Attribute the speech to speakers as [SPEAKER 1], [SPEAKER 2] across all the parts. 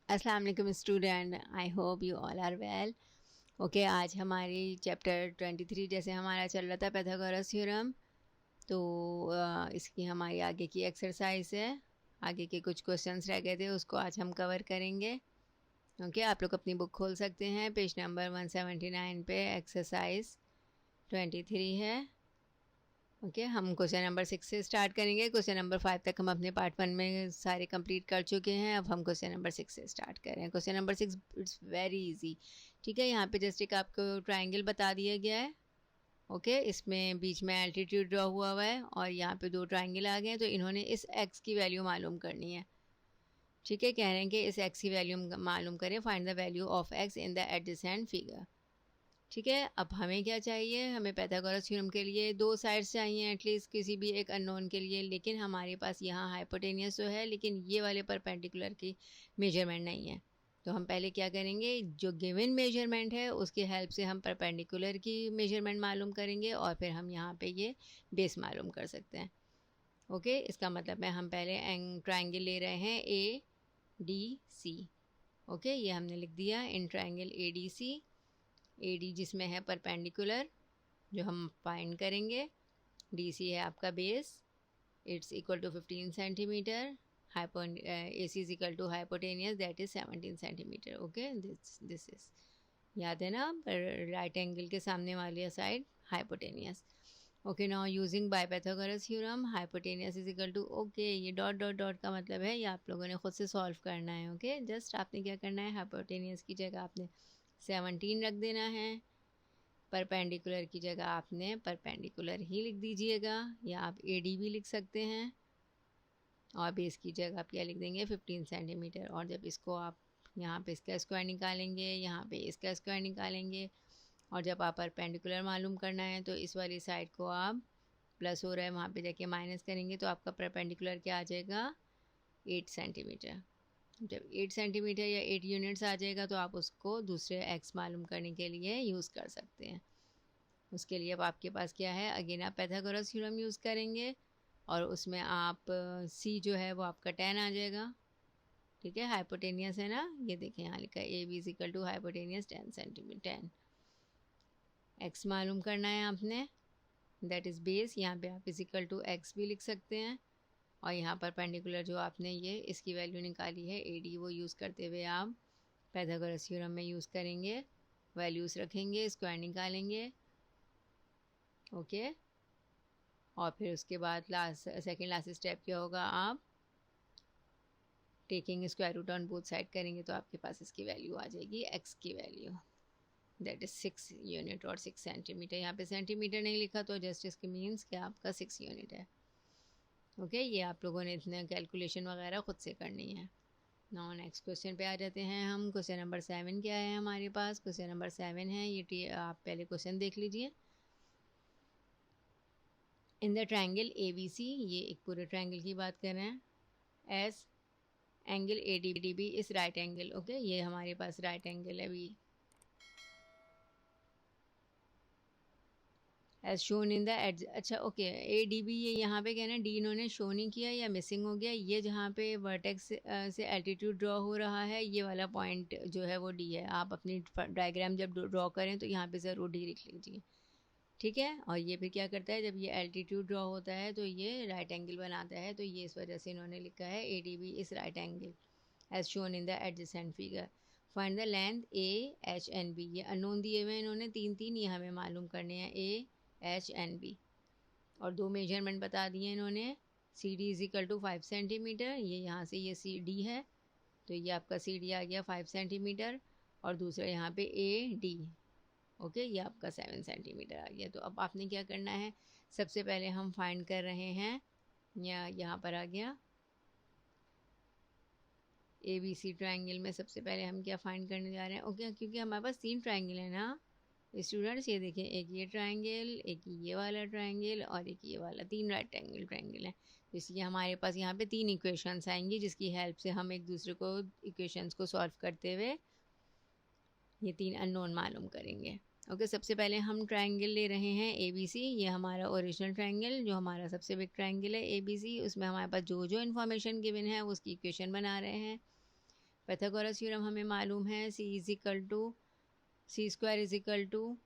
[SPEAKER 1] अस्सलाम वालेकुम student, I hope you all are well. Okay, आज हमारी चैप्टर 23 जैसे हमारा चल रहा था पाइथागोरस थ्योरम, तो इसकी हमारी आगे की एक्सरसाइज है। आगे के कुछ क्वेश्चंस रह गए थे, उसको आज हम कवर करेंगे। ओके, आप लोग अपनी बुक खोल सकते हैं, पेज नंबर 179 पे एक्सरसाइज 23 है। ओके, हम क्वेश्चन नंबर 6 से स्टार्ट करेंगे। क्वेश्चन नंबर 5 तक हम अपने पार्ट 1 में सारे कंप्लीट कर चुके हैं। अब हम क्वेश्चन नंबर 6 से स्टार्ट कर रहे हैं। Question number 6 it's very easy. ठीक है, यहाँ पे जस्ट एक आपको ट्राइंगल बता दिया गया है। ओके, इसमें बीच में एल्टीट्यूड ड्रॉ हुआ हुआ है और यहाँ पे दो ट्राइंगल आ गए हैं, तो इन्होंने इस एक्स की वैल्यू मालूम करनी है। ठीक है, कह रहे हैं कि इस एक्स की वैल्यू मालूम करें, find the value of x in the adjacent figure. ठीक है, अब हमें क्या चाहिए, हमें पाइथागोरस थ्योरम के लिए दो साइड्स चाहिए एटलीस्ट किसी भी एक अननोन के लिए, लेकिन हमारे पास यहाँ हाइपोटेनियस तो है, लेकिन ये वाले परपेंडिकुलर की मेजरमेंट नहीं है। तो हम पहले क्या करेंगे, जो गिवन मेजरमेंट है उसकी हेल्प से हम परपेंडिकुलर की मेजरमेंट मालूम करेंगे और फिर हम यहाँ पे ये बेस मालूम कर सकते हैं। ओके, इसका मतलब है हम पहले ट्राइंगल ले रहे हैं ए डी सी। ओके, ये हमने लिख दिया in triangle A D C. A D जिसमें है परपेंडिकुलर जो हम फाइंड करेंगे, डी सी है आपका base, it's equal to 15 centimetre, A C is equal to hypotenuse that is 17 centimetre. Okay, this is याद है ना, राइट एंगल के सामने वाली side hypotenuse. Okay, now using by Pythagoras theorem hypotenuse is equal to, okay ये dot dot dot का मतलब है ये आप लोगों ने खुद से सॉल्व करना है। ओके, जस्ट आपने क्या करना है, हाइपोटेनियस की जगह आपने 17 रख देना है, परपेंडिकुलर की जगह आपने परपेंडिकुलर ही लिख दीजिएगा, या आप ए डी भी लिख सकते हैं, और बेस की जगह आप क्या लिख देंगे 15 सेंटीमीटर। और जब इसको आप यहाँ पे इसका स्क्वायर निकालेंगे, यहाँ पे इसका स्क्वायर निकालेंगे, और जब आप परपेंडिकुलर मालूम करना है तो इस वाली साइड को आप प्लस हो रहा है वहाँ पे जाके माइनस करेंगे, तो आपका परपेंडिकुलर क्या आ जाएगा 8 सेंटीमीटर। जब 8 सेंटीमीटर या 8 यूनिट्स आ जाएगा तो आप उसको दूसरे एक्स मालूम करने के लिए यूज़ कर सकते हैं। उसके लिए अब आपके पास क्या है, अगेन आप पाइथागोरस थ्योरम यूज़ करेंगे और उसमें आप सी जो है वो आपका 10 आ जाएगा। ठीक है, हाइपोटेनियस है ना, ये देखें यहाँ लिखा है A B is equal to hypotenuse 10 centimetre. 10 x मालूम करना है आपने, दैट इज़ बेस, यहाँ पे आप इजिकल टू एक्स भी लिख सकते हैं, और यहाँ पर परपेंडिकुलर जो आपने ये इसकी वैल्यू निकाली है ए डी, वो यूज़ करते हुए आप पाइथागोरस थ्योरम में यूज़ करेंगे, वैल्यूज़ रखेंगे, स्क्वायर निकालेंगे। ओके, और फिर उसके बाद सेकेंड लास्ट स्टेप क्या होगा, आप taking square root on both side करेंगे, तो आपके पास इसकी वैल्यू आ जाएगी एक्स की वैल्यू, दैट इज़ 6 यूनिट और 6 सेंटीमीटर। यहाँ पे सेंटीमीटर नहीं लिखा तो जस्ट इसके मीन्स कि आपका 6 यूनिट है। ओके, ये आप लोगों ने इतने कैलकुलेशन वगैरह ख़ुद से करनी है। नाउ नेक्स्ट क्वेश्चन पे आ जाते हैं हम। क्वेश्चन नंबर 7 क्या है हमारे पास, क्वेश्चन नंबर 7 है ये, आप पहले क्वेश्चन देख लीजिए। In the triangle A B C, ये एक पूरे ट्राइंगल की बात कर रहे हैं, as angle A D B is right angle. Okay, ये हमारे पास राइट एंगल है B, as shown in the ad. अच्छा ओके, ए डी बी ये यहाँ पे क्या है ना, डी इन्होंने शो नहीं किया या मिसिंग हो गया, ये जहाँ पे वर्टेक्स से एल्टीट्यूड ड्रॉ हो रहा है ये वाला पॉइंट जो है वो डी है। आप अपनी डायग्राम जब ड्रॉ करें तो यहाँ पे ज़रूर डी लिख लीजिए। ठीक है, और ये फिर क्या करता है, जब ये एल्टीट्यूड ड्रॉ होता है तो ये राइट एंगल बनाता है, तो ये इस वजह से इन्होंने लिखा है A D B is right angle as shown in the adjacent figure. Find the length A H and B, ये अननोन दिए हुए हैं इन्होंने तीन तीन, ये हमें मालूम करने हैं ए एच एन बी, और दो मेजरमेंट बता दिए इन्होंने, C D is equal to 5 centimetre, ये यहाँ से ये सी डी है तो ये आपका सी डी आ गया 5 सेंटीमीटर, और दूसरा यहाँ पे ए डी, ओके ये आपका 7 सेंटीमीटर आ गया। तो अब आपने क्या करना है, सबसे पहले हम फाइंड कर रहे हैं, या यहाँ पर आ गया ए बी सी ट्राइंगल में सबसे पहले हम क्या फाइंड करने जा रहे हैं। ओके, क्योंकि हमारे पास 3 ट्राइंगल है ना स्टूडेंट्स, ये देखिए एक ये ट्राइंगल, एक ये वाला ट्राइंगल और एक ये वाला, 3 राइट एंगल ट्राइंगल है। तो इसलिए हमारे पास यहाँ पे 3 इक्वेशंस आएंगी जिसकी हेल्प से हम एक दूसरे को इक्वेशंस को सॉल्व करते हुए ये 3 अननोन मालूम करेंगे। ओके, सबसे पहले हम ट्राइंगल ले रहे हैं ए बी सी, ये हमारा ओरिजिनल ट्राइंगल जो हमारा सबसे बिग ट्राइंगल है ए बी सी, उसमें हमारे पास जो जो इन्फॉर्मेशन गिवन है उसकी इक्वेशन बना रहे हैं। पाइथागोरस थ्योरम हमें मालूम है c square is equal to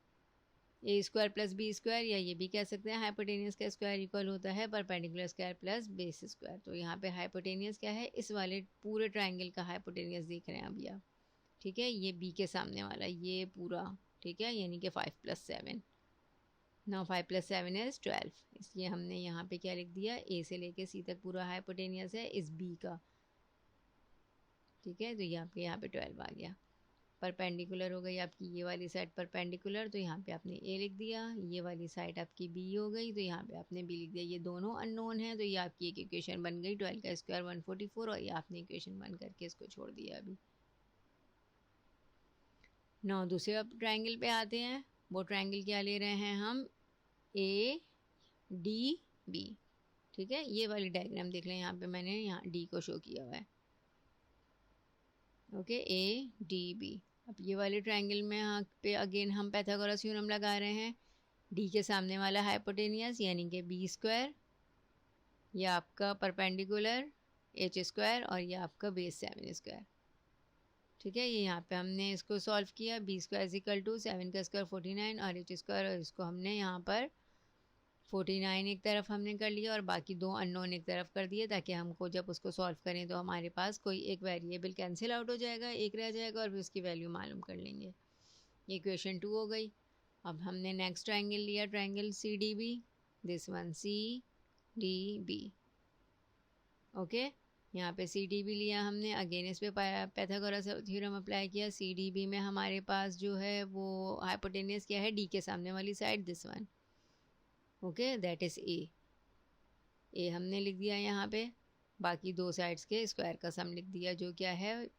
[SPEAKER 1] A square plus B square, या ये भी कह सकते हैं हाइपोटेनियस का स्क्वायर इक्वल होता है perpendicular square plus base square. तो यहाँ पे हाइपोटेनियस क्या है, इस वाले पूरे ट्राइंगल का हाइपोटेनियस देख रहे हैं अभी आप, ठीक है, ये बी के सामने वाला ये पूरा, ठीक है, यानी कि 5 + 7। नाउ 5 + 7 इज 12, इसलिए हमने यहाँ पे क्या लिख दिया, ए से लेके सी तक पूरा हाइपोटेनियस है इस बी का, ठीक है। तो यहाँ पे 12 आ गया। परपेंडिकुलर हो गई आपकी ये वाली साइड परपेंडिकुलर, तो यहाँ पे आपने ए लिख दिया, ये वाली साइड आपकी बी हो गई, तो यहाँ पे आपने बी लिख दिया। ये दोनों अननोन है, तो ये आपकी एक इक्वेशन बन गई 12 का स्क्वायर 144, और ये आपने इक्वेशन 1 करके इसको छोड़ दिया अभी। नौ दूसरे अब ट्राइंगल पे आते हैं। वो ट्राइंगल क्या ले रहे हैं हम, ए डी बी, ठीक है। ये वाली डायग्राम देख लें, यहाँ पे मैंने यहाँ डी को शो किया हुआ है, ओके, ए डी बी। अब ये वाले ट्राइंगल में यहाँ पे अगेन हम पाइथागोरस थ्योरम लगा रहे हैं। डी के सामने वाला हाइपोटेनियस यानी कि बी स्क्वायर, ये आपका परपेंडिकुलर एच स्क्वायर, और ये आपका बेस 7 स्क्वायर, ठीक है। ये यहाँ पे हमने इसको सॉल्व किया, B square is equal to 7 का स्क्वायर 49 और एच स्क्वायर, और इसको हमने यहाँ पर 49 एक तरफ हमने कर लिया और बाकी दो अननोन एक तरफ कर दिए, ताकि हमको जब उसको सॉल्व करें तो हमारे पास कोई एक वेरिएबल कैंसिल आउट हो जाएगा, एक रह जाएगा और फिर उसकी वैल्यू मालूम कर लेंगे। ये इक्वेशन 2 हो गई। अब हमने नेक्स्ट ट्राइंगल लिया, triangle C D B, this one C D B, okay. यहाँ पे सी डी बी लिया हमने, अगेन इस पे पाइथागोरस थ्योरम अप्लाई किया। सी डी बी में हमारे पास जो है वो हाइपोटेनियस क्या है, डी के सामने वाली side, this one, okay, that is a हमने लिख दिया यहाँ पे। बाकी दो साइड्स के स्क्वायर का सम लिख दिया, जो क्या है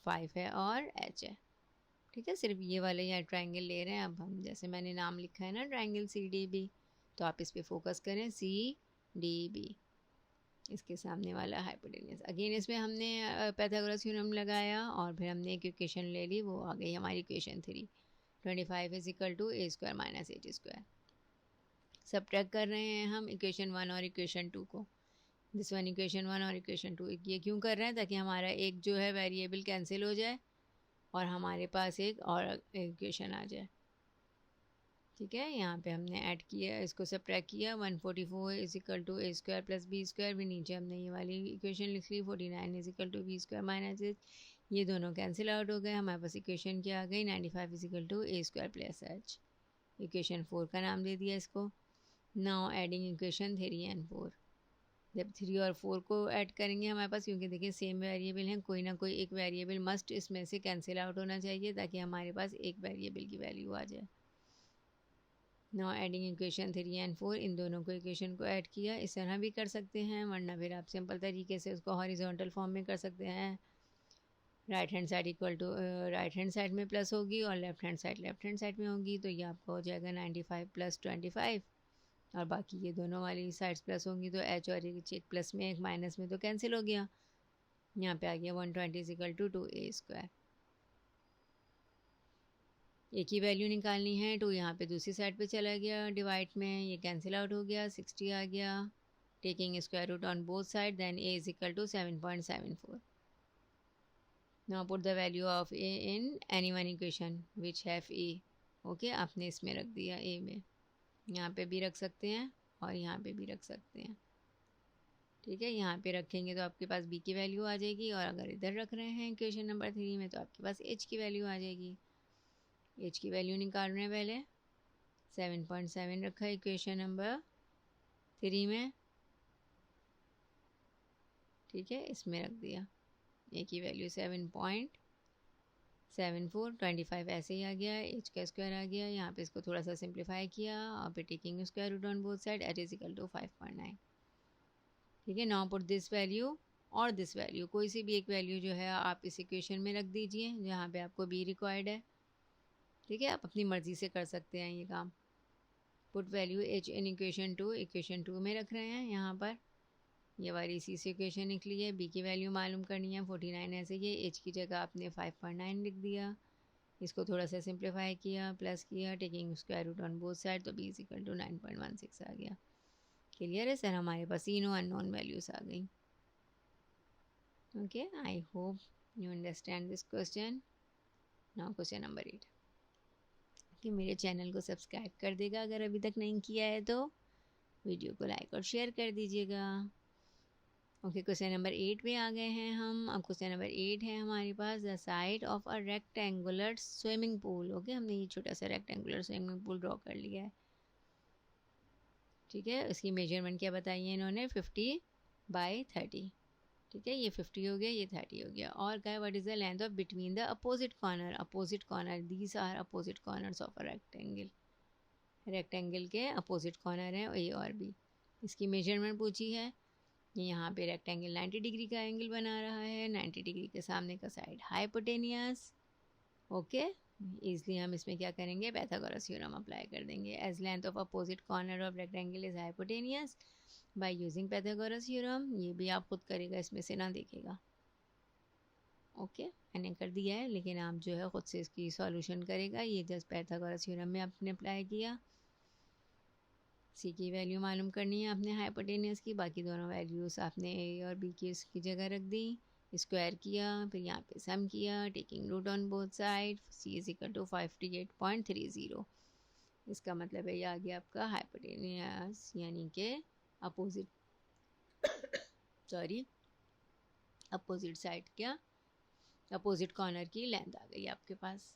[SPEAKER 1] 5 है और एच है, ठीक है। सिर्फ ये वाले यहाँ ट्राइंगल ले रहे हैं। अब हम जैसे मैंने नाम लिखा है ना ट्राइंगल सी डी बी, तो आप इस पर फोकस करें, सी डी बी, इसके सामने वाला हाइपोटेनियस। अगेन इसमें हमने पाइथागोरस थ्योरम लगाया और फिर हमने एक इक्वेशन ले ली, वो आ गई हमारी equation 3, 25 is equal to A square minus H square. Subtract कर रहे हैं हम इक्वेशन 1 और इक्वेशन 2 को, दिस वन इक्वेशन 1 और इक्वेशन 2। ये क्यों कर रहे हैं, ताकि हमारा एक जो है वेरिएबल कैंसिल हो जाए और हमारे पास एक और इक्वेशन आ जाए, ठीक है। यहाँ पे हमने ऐड किया, इसको सब्ट्रैक्ट किया, 144 is equal to A square plus B square, भी नीचे हमने ये वाली इक्वेशन लिख ली, 49 is equal to B square minus H, ये दोनों कैंसिल आउट हो गए, हमारे पास इक्वेशन क्या आ गई, 95 is equal to A square plus H, equation 4 का नाम दे दिया इसको। नाउ एडिंग इक्वेशन 3 एंड 4, जब 3 और 4 को ऐड करेंगे हमारे पास, क्योंकि देखिए सेम वेरिएबल हैं, कोई ना कोई एक वेरिएबल मस्ट इसमें से कैंसिल आउट होना चाहिए, ताकि हमारे पास एक वेरिएबल की वैल्यू आ जाए। नाउ एडिंग इक्वेशन 3 एंड 4, इन दोनों को इक्वेशन को ऐड किया। इस तरह भी कर सकते हैं, वरना फिर आप सिंपल तरीके से उसको हॉरिजॉन्टल फॉर्म में कर सकते हैं। Right hand side equal to right hand side में प्लस होगी और लेफ्ट हैंड साइड में होगी, तो ये आपका हो जाएगा 95 + 25, और बाकी ये दोनों वाली साइड्स प्लस होंगी, तो एच और एक प्लस में एक माइनस में तो कैंसिल हो गया। यहाँ पे आ गया 120 is equal to 2a square. एक ही वैल्यू निकालनी है, तो यहाँ पे दूसरी साइड पे चला गया डिवाइड में, ये कैंसिल आउट हो गया, 60 आ गया। Taking square root on both side, then a is equal to 7.74। Now put the value of a in any one equation which have a, okay, आपने इसमें रख दिया a में, यहाँ पे भी रख सकते हैं और यहाँ पे भी रख सकते हैं, ठीक है। यहाँ पे रखेंगे तो आपके पास b की वैल्यू आ जाएगी, और अगर इधर रख रहे हैं इक्वेशन नंबर 3 में, तो आपके पास h की वैल्यू आ जाएगी। h की वैल्यू निकाल रहे हैं पहले, 7.7 रखा है इक्वेशन नंबर 3 में, ठीक है, इसमें रख दिया a की वैल्यू 7.74, 25 ऐसे ही आ गया, h का स्क्वायर आ गया, यहाँ पे इसको थोड़ा सा सिंप्लीफाई किया और फिर taking square root on both side, at is equal to 5.9, ठीक है। नाउ पुट दिस वैल्यू और दिस वैल्यू, कोई सी भी एक वैल्यू जो है आप इस इक्वेशन में रख दीजिए जहाँ पे आपको b रिक्वायर्ड है, ठीक है। आप अपनी मर्ज़ी से कर सकते हैं ये काम। Put value h in equation 2 में रख रहे हैं, यहाँ पर ये वाली सी से इक्वेशन निकली है, b की वैल्यू मालूम करनी है 49 ऐसे ही, h की जगह आपने 5.9 लिख दिया, इसको थोड़ा सा सिंप्लीफाई किया, प्लस किया, taking square root on both side, तो b इज इक्वल टू 9.16 आ गया। क्लियर है सर, हमारे पास तीनों अननोन वैल्यूज़ आ गई। Okay, I hope you understand this question? Now question number 8 कि मेरे चैनल को सब्सक्राइब कर देगा अगर अभी तक नहीं किया है तो वीडियो को लाइक और शेयर कर दीजिएगा। ओके, क्वेश्चन नंबर 8 पे आ गए हैं हम। अब क्वेश्चन नंबर 8 है हमारे पास, the side of a rectangular swimming pool. Okay, हमने ये छोटा सा रेक्टेंगुलर स्विमिंग पूल ड्रॉ कर लिया है। ठीक है, इसकी मेजरमेंट क्या बताई है इन्होंने, 50/30। ठीक है, ये 50 हो गया, ये 30 हो गया। और क्या, what is the length of between the opposite corner, opposite corner, these are opposite corners of a rectangle. Rectangle के अपोजिट कॉर्नर है ए और बी। इसकी मेजरमेंट पूछी है। यहाँ पे रेक्टेंगल 90 डिग्री का एंगल बना रहा है, 90 डिग्री के सामने का साइड हाइपोटेनियस। ओके, इसलिए हम इसमें क्या करेंगे, पाइथागोरस थ्योरम अप्लाई कर देंगे। As length of opposite corner of rectangle is hypotenuse by using Pythagoras theorem. ये भी आप खुद करेगा, इसमें से ना देखेगा। ओके, मैंने कर दिया है, लेकिन आप जो है खुद से इसकी सॉल्यूशन करेगा। ये जस्ट पाइथागोरस थ्योरम में आपने अप्लाई किया। सी की वैल्यू मालूम करनी है आपने हाइपोटेनियस की, बाकी दोनों वैल्यूज़ आपने ए और बी की इसकी जगह रख दी, स्क्वायर किया, फिर यहाँ पे सम किया, taking root on both side, C is equal to 58.30। इसका मतलब है ये आ गया आपका हाइपोटेनियस, यानी कि अपोजिट सॉरी अपोजिट साइड क्या, अपोजिट कॉर्नर की लेंथ आ गई आपके पास।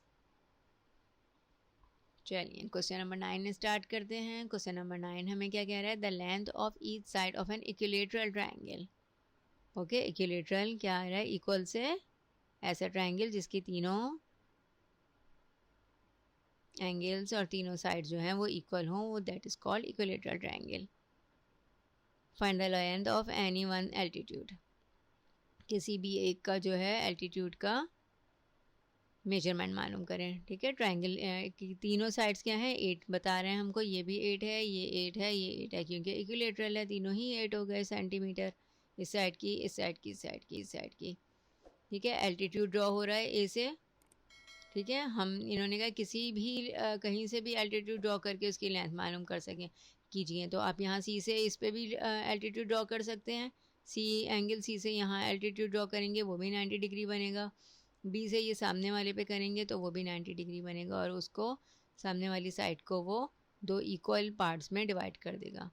[SPEAKER 1] चलिए क्वेश्चन नंबर 9 स्टार्ट करते हैं। क्वेश्चन नंबर 9 हमें क्या कह रहा है, the length of each side of an equilateral triangle. Okay, equilateral क्या आ रहा है, इक्वल से ऐसा ट्रायंगल जिसकी तीनों एंगल्स और तीनों साइड जो हैं वो इक्वल हों, वो that is called equilateral triangle. Find the length of any one altitude. किसी भी एक का जो है एल्टीट्यूड का मेजरमेंट मालूम करें। ठीक है, ट्रायंगल की तीनों साइड्स क्या हैं, 8 बता रहे हैं हमको, ये भी 8 है, ये 8 है, ये 8 है, क्योंकि इक्विलेटरल है, तीनों ही 8 हो गए सेंटीमीटर, इस साइड की, इस साइड की, इस साइड की, इस साइड की। ठीक है, एल्टीट्यूड ड्रॉ हो रहा है ए से। ठीक है, हम इन्होंने कहा किसी भी कहीं से भी एल्टीट्यूड ड्रॉ करके उसकी लेंथ मालूम कर सकें कीजिए, तो आप यहाँ सी से इस पे भी एल्टीट्यूड ड्रॉ कर सकते हैं। सी एंगल सी से यहाँ एल्टीट्यूड ड्रॉ करेंगे, वो भी 90 डिग्री बनेगा। बी से ये सामने वाले पे करेंगे तो वो भी 90 डिग्री बनेगा, और उसको सामने वाली साइड को वो 2 इक्वल पार्ट्स में डिवाइड कर देगा।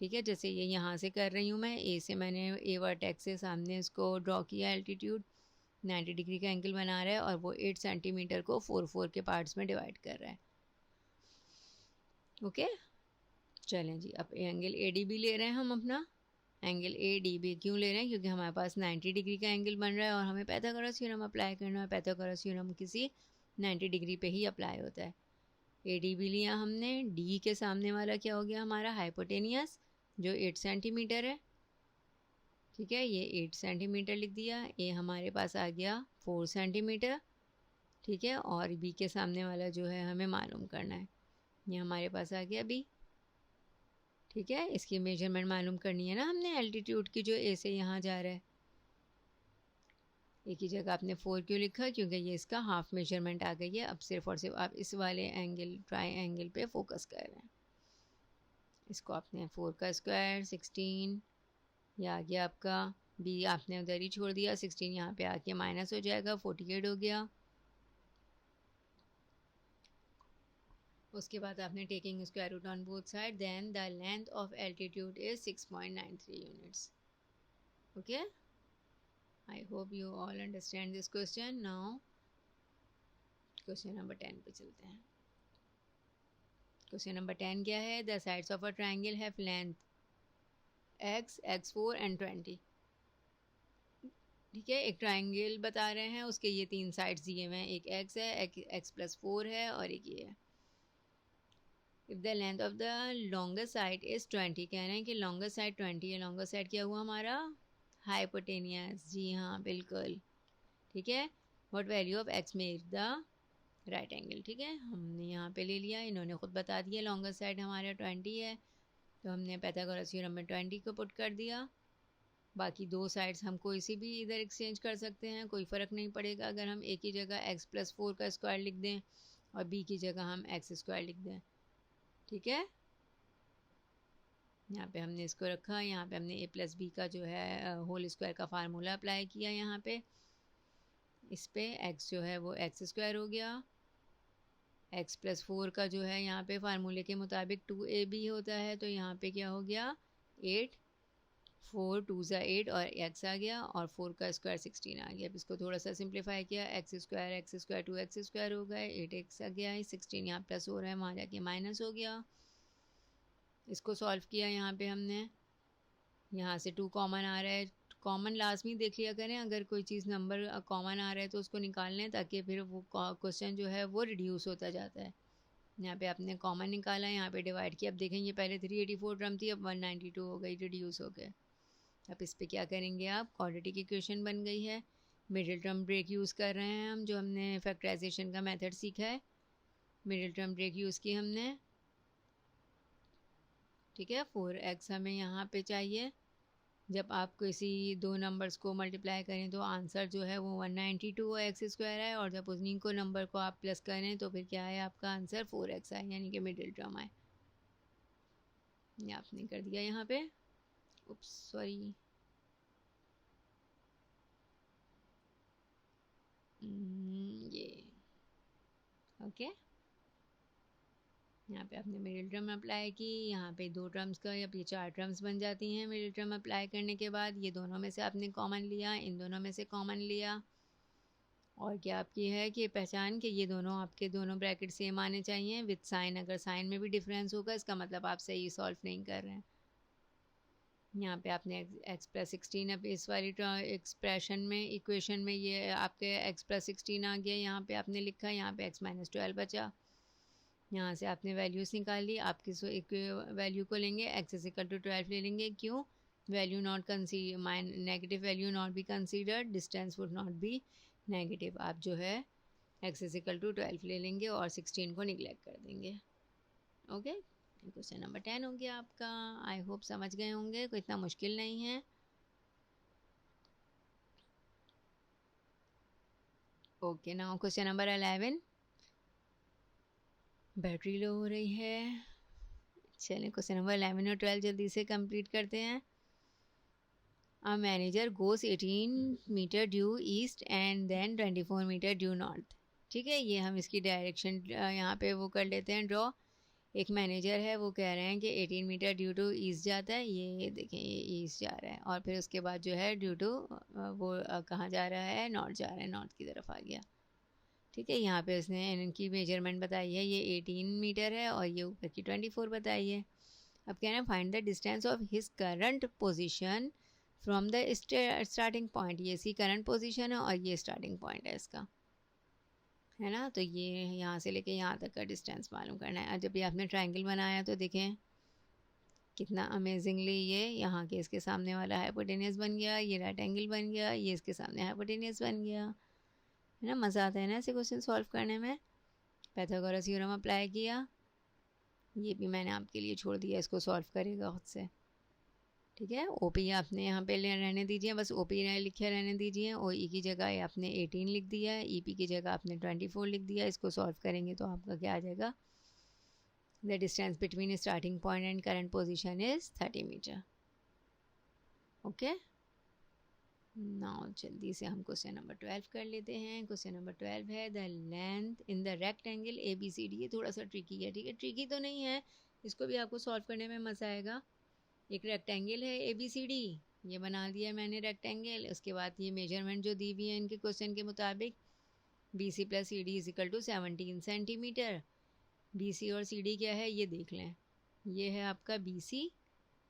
[SPEAKER 1] ठीक है, जैसे ये यहाँ से कर रही हूँ मैं, ए से मैंने ए वर्टेक्स से सामने इसको ड्रॉ किया, एल्टीट्यूड 90 डिग्री का एंगल बना रहा है, और वो 8 सेंटीमीटर को 4 के पार्ट्स में डिवाइड कर रहा है। ओके, चलें जी, अब एंगल ए डी बी ले रहे हैं हम अपना। एंगल ए डी बी क्यों ले रहे हैं, क्योंकि हमारे पास 90 डिग्री का एंगल बन रहा है और हमें पाइथागोरस थ्योरम अप्लाई करना है। पाइथागोरस थ्योरम किसी 90 डिग्री पे ही अप्लाई होता है। ए डी बी लिया हमने, डी के सामने वाला क्या हो गया हमारा, हाइपोटेनियस, जो 8 सेंटीमीटर है। ठीक है, ये 8 सेंटीमीटर लिख दिया। ए हमारे पास आ गया 4 सेंटीमीटर। ठीक है, और बी के सामने वाला जो है हमें मालूम करना है, ये हमारे पास आ गया बी। ठीक है, इसकी मेजरमेंट मालूम करनी है ना हमने एल्टीट्यूड की, जो ए से यहाँ जा रहा है। एक ही जगह आपने 4 क्यों लिखा, क्योंकि ये इसका हाफ मेजरमेंट आ गई है। अब सिर्फ और सिर्फ आप इस वाले एंगल ट्राई एंगल पे फोकस कर रहे हैं। इसको आपने 4 का स्क्वायर 16, यह आ गया आपका, बी आपने उधर ही छोड़ दिया, 16 यहाँ पे आके माइनस हो जाएगा, 48 हो गया। उसके बाद आपने taking square root on both side, then the length of altitude is 6.93 units. Okay, I hope you all understand this question. Now question number 10 पे चलते हैं। क्वेश्चन नंबर 10 क्या है, the sides of a triangle have length x, x4 and 20। ठीक है, एक triangle बता रहे हैं, उसके ये 3 साइड्स दिए हुए हैं, एक x है, एक x+4 है, और एक ये है। If the length of the longest side is 20, कह रहे हैं कि लॉन्गेस्ट साइड 20 है। लॉन्गेस्ट साइड क्या हुआ हमारा, हाइपोटेनियस, जी हाँ बिल्कुल। ठीक है, what value of x make the right angle. ठीक है, हमने यहाँ पे ले लिया, इन्होंने खुद बता दिया लॉन्गेस्ट साइड हमारा 20 है, तो हमने पाइथागोरस थ्योरम में 20 को पुट कर दिया। बाकी 2 साइड्स हम कोई सी भी इधर एक्सचेंज कर सकते हैं, कोई फ़र्क नहीं पड़ेगा। अगर हम एक ही जगह x+4 का स्क्वायर लिख दें और b की जगह हम x² लिख दें। ठीक है, यहाँ पे हमने इसको रखा, यहाँ पे हमने a+b का जो है होल स्क्वायर का फार्मूला अप्लाई किया यहाँ पे। इस पे x जो है वो एक्स स्क्वायर हो गया, x प्लस 4 का जो है यहाँ पे फार्मूले के मुताबिक 2ab होता है, तो यहाँ पे क्या हो गया 8, 4 2 ज़ा 8 और x आ गया और 4 का स्क्वायर 16 आ गया। अब इसको थोड़ा सा सिंप्लीफाई किया, एक्स स्क्वायर 2x स्क्वायर हो गए, 8x आ गया है, 16 यहाँ प्लस हो रहा है वहाँ जाके माइनस हो गया। इसको सॉल्व किया यहाँ पे हमने, यहाँ से 2 कॉमन आ रहा है, कॉमन लाजमी देख लिया करें, अगर कोई चीज़ नंबर कॉमन आ रहा है तो उसको निकाल लें ताकि फिर वो क्वेश्चन जो है वो रिड्यूस होता जाता है। यहाँ पे आपने कॉमन निकाला, यहाँ पे डिवाइड किया। अब देखें ये पहले 384 टर्म थी, अब 192 हो गई, रिड्यूस हो गए। अब इस पे क्या करेंगे आप, क्वाड्रेटिक इक्वेशन बन गई है। मिडिल टर्म ब्रेक यूज़ कर रहे हैं हम, जो हमने फैक्टराइजेशन का मेथड सीखा है, मिडिल टर्म ब्रेक यूज़ की हमने। ठीक है, 4x हमें यहाँ पे चाहिए। जब आप किसी दो नंबर्स को मल्टीप्लाई करें तो आंसर जो है वो 192 एक्स स्क्वायर है, और जब उन्हीं को नंबर को आप प्लस करें तो फिर क्या है आपका आंसर 4x है, यानी कि मिडिल टर्म आए। ये आपने कर दिया यहाँ पे, उप्स सॉरी, ये ओके। यहाँ पे आपने मिडिल टर्म अप्लाई की, यहाँ पे 2 टर्म्स का या ये 4 टर्म्स बन जाती हैं मिडिल टर्म अप्लाई करने के बाद। ये दोनों में से आपने कॉमन लिया, इन दोनों में से कॉमन लिया, और क्या आपकी है कि पहचान के ये दोनों आपके दोनों ब्रैकेट सेम आने चाहिए विद साइन। अगर साइन में भी डिफरेंस होगा इसका मतलब आप सही सॉल्व नहीं कर रहे हैं। यहाँ पे आपने x प्लस 16, अब इस वाली एक्सप्रेशन में इक्वेशन में ये आपके x प्लस 16 आ गया, यहाँ पे आपने लिखा, यहाँ पे x माइनस 12 बचा। यहाँ से आपने वैल्यूज़ निकाल ली, आप किस वैल्यू को लेंगे, x इज इक्वल टू 12 ले लेंगे। क्यों, value not consider, negative value not be considered, distance would not be negative. आप जो है x इज इक्वल टू 12 ले लेंगे और 16 को निगलेक्ट कर देंगे। ओके, क्वेश्चन नंबर 10 हो गया आपका। आई होप समझ गए होंगे, कोई इतना मुश्किल नहीं है। Okay, now question number 11, battery low हो रही है। चलिए क्वेश्चन नंबर 11 और 12 जल्दी से कंप्लीट करते हैं। A manager goes 18 metre due east and then 24 metre due north. ठीक है, ये हम इसकी डायरेक्शन यहाँ पे वो कर लेते हैं ड्रॉ। एक मैनेजर है, वो कह रहे हैं कि 18 मीटर ड्यू टू ईस्ट जाता है, ये देखें ये ईस्ट जा रहा है, और फिर उसके बाद जो है ड्यू टू वो कहाँ जा रहा है, नॉर्थ जा रहा है, नॉर्थ की तरफ आ गया। ठीक है, यहाँ पे उसने इनकी मेजरमेंट बताई है, ये 18 मीटर है और ये ऊपर की 24 बताई है। अब कह रहे हैं find the distance of his current position from the starting point. ये इसकी करंट पोजीशन है और ये स्टार्टिंग पॉइंट है इसका, है ना। तो ये यहाँ से लेके यहाँ तक का डिस्टेंस मालूम करना है। जब ये आपने ट्रायंगल बनाया तो देखें कितना अमेजिंगली ये यहाँ के इसके सामने वाला हाइपोटेनियस बन गया, ये राइट एंगल बन गया, ये इसके सामने हाइपोटेनियस बन गया, है ना। मज़ा आता है ना ऐसे क्वेश्चन सॉल्व करने में। पाइथागोरस थ्योरम अप्लाई किया, ये भी मैंने आपके लिए छोड़ दिया, इसको सॉल्व करेगा खुद से। ठीक है, ओपी आपने यहाँ पे रहने दीजिए, बस ओपी लिखे रहने दीजिए। ओ ई की जगह आपने 18 लिख दिया है, ईपी की जगह आपने 24 लिख दिया। इसको सॉल्व करेंगे तो आपका क्या आ जाएगा, the distance between starting point and current position is 30 metre. Okay, now जल्दी से हम क्वेश्चन नंबर 12 कर लेते हैं। क्वेश्चन नंबर 12 है the length in the rectangle A B C D. ये थोड़ा सा ट्रिकी है, ठीक है, ट्रिकी तो नहीं है, इसको भी आपको सॉल्व करने में मज़ा आएगा। एक रेक्टेंगल है ए बी सी डी, ये बना दिया मैंने रेक्टेंगल। उसके बाद ये मेजरमेंट जो दी हुई है इनके क्वेश्चन के मुताबिक, B C plus C D is equal to 17 centimetre. B C और सी डी क्या है ये देख लें, ये है आपका बी सी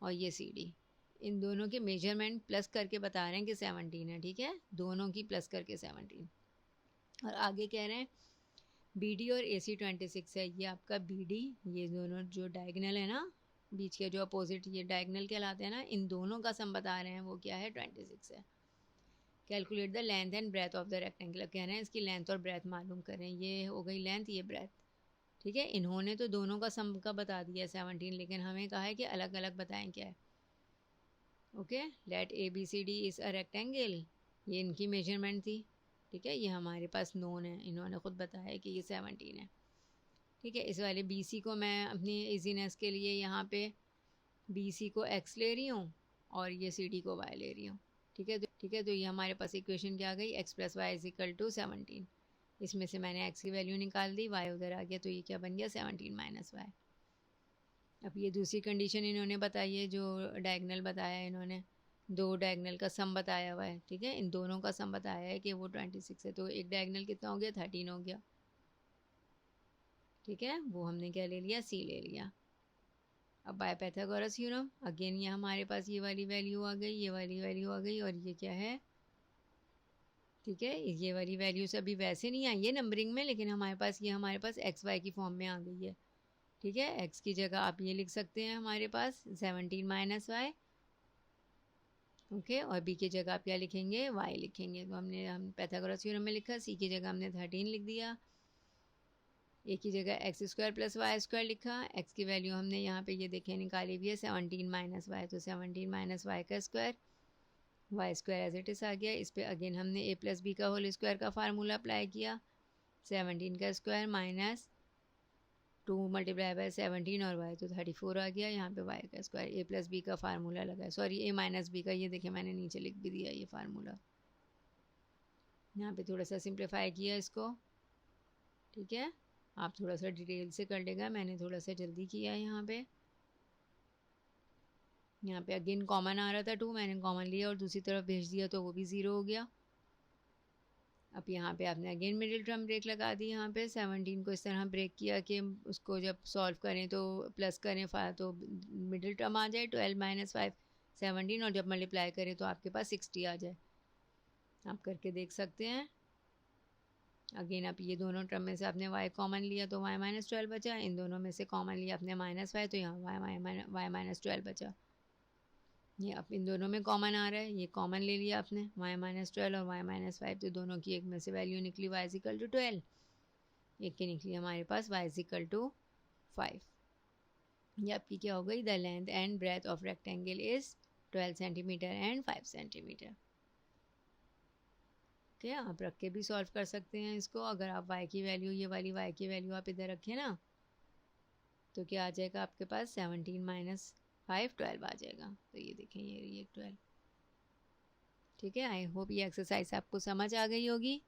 [SPEAKER 1] और ये सी डी, इन दोनों के मेजरमेंट प्लस करके बता रहे हैं कि 17 है। ठीक है, दोनों की प्लस करके 17। और आगे कह रहे हैं बी डी और ए सी 26 है, ये आपका बी डी, ये दोनों जो डायगनल है ना, बीच के जो अपोजिट ये डायगनल कहलाते हैं ना, इन दोनों का सम बता रहे हैं वो क्या है 26 है। Calculate the length and breadth of the rectangle, कह रहे हैं इसकी लेंथ और ब्रेथ मालूम करें। ये हो गई लेंथ, ये ब्रेथ। ठीक है, इन्होंने तो दोनों का सम का बता दिया 17, लेकिन हमें कहा है कि अलग अलग बताएं क्या है। Okay, let A B C D is a rectangle, ये इनकी मेजरमेंट थी। ठीक है, ये हमारे पास नोन है, इन्होंने ख़ुद बताया कि ये 17 है। ठीक है, इस वाले बी सी को मैं अपनी इजीनेस के लिए यहाँ पे बी सी को एक्स ले रही हूँ और ये सी डी को वाई ले रही हूँ। ठीक है, तो ये हमारे पास इक्वेशन क्या आ गई, x plus y is equal to 17। इसमें से मैंने x की वैल्यू निकाल दी, y उधर आ गया, तो ये क्या बन गया 17 माइनस वाई। अब ये दूसरी कंडीशन इन्होंने बताई है, जो डायगनल बताया है इन्होंने, दो डायगनल का सम बताया हुआ है, ठीक है, इन दोनों का सम बताया है कि वो 26 है, तो एक डायगनल कितना हो गया, 13 हो गया, ठीक है, वो हमने क्या ले लिया, सी ले लिया। अब बाय पाइथागोरस थ्योरम अगेन ये हमारे पास ये वाली वैल्यू आ गई, ये वाली वैल्यू आ गई, और ये क्या है, ठीक है, ये वाली वैल्यूज अभी वैसे नहीं आई है नंबरिंग में, लेकिन हमारे पास एक्स वाई की फॉर्म में आ गई है, ठीक है। एक्स की जगह आप ये लिख सकते हैं हमारे पास 17 माइनस वाई, ओके, और बी की जगह आप क्या लिखेंगे, वाई लिखेंगे। तो हम पाइथागोरस थ्योरम में लिखा, सी की जगह हमने 13 लिख दिया, ए की जगह x square plus y square लिखा, एक्स की वैल्यू हमने यहाँ पे ये देखें निकाली हुई है 17 माइनस वाई, तो 17 माइनस वाई का square, y square as it is आ गया। इस पर अगेन हमने ए प्लस बी का होल स्क्वायर का फार्मूला अप्लाई किया, 17 का स्क्वायर माइनस 2 मल्टीप्लाई बाय 17 और y तो 34 आ गया, यहाँ पे y का स्क्वायर, ए प्लस बी का फार्मूला लगा, सॉरी ए माइनस बी का, ये देखें मैंने नीचे लिख भी दिया ये फार्मूला, यहाँ पे थोड़ा सा सिंप्लीफाई किया इसको, ठीक है, आप थोड़ा सा डिटेल से कर लेगा, मैंने थोड़ा सा जल्दी किया है यहाँ पे अगेन कॉमन आ रहा था 2, मैंने कॉमन लिया और दूसरी तरफ भेज दिया, तो वो भी 0 हो गया। अब यहाँ पे आपने अगेन मिडिल टर्म ब्रेक लगा दी, यहाँ पे 17 को इस तरह ब्रेक किया कि उसको जब सॉल्व करें तो प्लस करें तो मिडिल टर्म आ जाए 12 माइनस 5 17, और जब मल्टीप्लाई करें तो आपके पास 60 आ जाए। आप करके देख सकते हैं। अगेन आप ये दोनों टर्म में से आपने y कॉमन लिया तो y माइनस 12 बचा, इन दोनों में से कॉमन लिया आपने माइनस वाई, तो यहाँ y माइनस 12 बचा। ये अब इन दोनों में कॉमन आ रहा है, ये कॉमन ले लिया आपने y माइनस 12 और y माइनस 5, तो दोनों की एक में से वैल्यू निकली y इक्वल टू 12, एक की निकली हमारे पास y इक्वल टू 5। ये आपकी क्या हो गई, the length and breadth of rectangle is 12 centimetre and 5 centimetre. Okay, आप रख के भी सॉल्व कर सकते हैं इसको। अगर आप y की वैल्यू, ये वाली y की वैल्यू आप इधर रखें ना, तो क्या आ जाएगा आपके पास 17 माइनस 5 12 आ जाएगा, तो ये देखें ये 12, ठीक है। आई होप ये एक्सरसाइज आपको समझ आ गई होगी।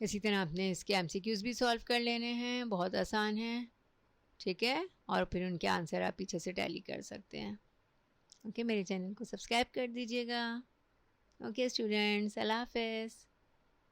[SPEAKER 1] इसी तरह आपने इसके एमसीक्यूज भी सॉल्व कर लेने हैं, बहुत आसान है, ठीक है, और फिर उनके आंसर आप पीछे से टैली कर सकते हैं। ओके, मेरे चैनल को सब्सक्राइब कर दीजिएगा। ओके स्टूडेंट्स, अल्लाह हाफ़िज़।